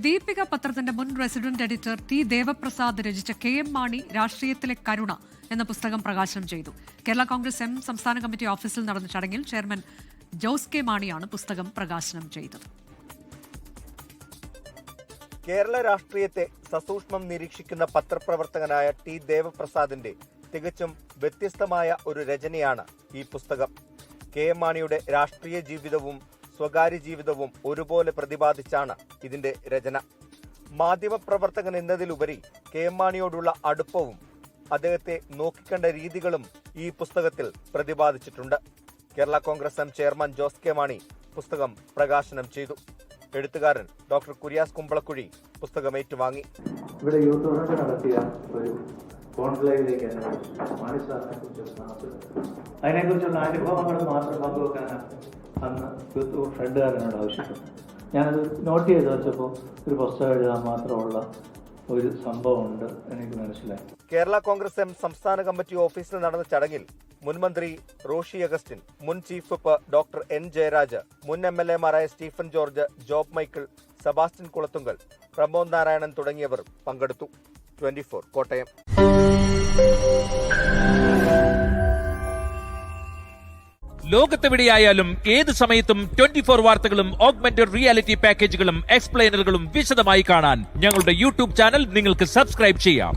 ദീപിക പത്രത്തിന്റെ മുൻ resident editor T Devaprasad രചിച്ച KM മാണി രാഷ്ട്രീയത്തിലെ കരുണ എന്ന പുസ്തകം പ്രകാശനം ചെയ്തു. കേരള കോൺഗ്രസ് എം സംസ്ഥാന കമ്മിറ്റി ഓഫീസിൽ നടന്ന ചടങ്ങിൽ ചെയർമാൻ ജോസ് കെ മാണിയാണ് പുസ്തകം പ്രകാശനം ചെയ്തത്. കേരള രാഷ്ട്രീയത്തെ സസൂക്ഷ്മം നിരീക്ഷിക്കുന്ന പത്രപ്രവർത്തകനായ ടി ദേവപ്രസാദിന്റെ തികച്ചും വ്യത്യസ്തമായ ഒരു രചനയാണ് ഈ പുസ്തകം. KM മാണിയുടെ രാഷ്ട്രീയ ജീവിതവും സ്വകാര്യ ജീവിതവും ഒരുപോലെ പ്രതിപാദിച്ചാണ് ഇതിന്റെ രചന. മാധ്യമപ്രവർത്തകൻ എന്നതിലുപരി KM മാണിയോടുള്ള അടുപ്പവും അദ്ദേഹത്തെ നോക്കിക്കണ്ട രീതികളും ഈ പുസ്തകത്തിൽ പ്രതിപാദിച്ചിട്ടുണ്ട്. Kerala Congress M chairman Jose K Mani പുസ്തകം പ്രകാശനം ചെയ്തു. എഴുത്തുകാരൻ ഡോക്ടർ കുര്യാസ് കുമ്പളക്കുഴി പുസ്തകം ഏറ്റുവാങ്ങി. ഇവിടെ യൂത്ത് കോൺഗ്രസ് നടത്തിയ ഒരു കോൺക്ലേവിലേക്ക് അതിനെക്കുറിച്ചുള്ള അനുഭവങ്ങൾ മാത്രം പങ്കുവെക്കാനാണ് അന്ന് യൂത്ത് ഫ്രണ്ടുകാരനോട് ആവശ്യപ്പെട്ടു. ഞാനത് നോട്ട് ചെയ്ത് വെച്ചപ്പോൾ ഒരു പുസ്തകം എഴുതാൻ മാത്രമുള്ള ഒരു സംഭവമുണ്ട് എനിക്ക് മനസ്സിലായി. കേരള കോൺഗ്രസ് എം സംസ്ഥാന കമ്മിറ്റി ഓഫീസിൽ നടന്ന ചടങ്ങിൽ മുൻ മന്ത്രി റോഷി അഗസ്റ്റിൻ, മുൻ chief whip doctor N Jayaraj, മുൻ MLA മാരായ Stephen George, job Michael, Sebastian Kulathunkal, Pramod Narayanan തുടങ്ങിയവർ പങ്കെടുത്തു. 24 കോട്ടയം. ലോകത്തെവിടെയായാലും ഏത് സമയത്തും 24 വാർത്തകളും ഓഗ്മെന്റഡ് റിയാലിറ്റി പാക്കേജുകളും എക്സ്പ്ലെയിനറുകളും വിശദമായി കാണാൻ ഞങ്ങളുടെ YouTube ചാനൽ നിങ്ങൾക്ക് സബ്സ്ക്രൈബ് ചെയ്യാം.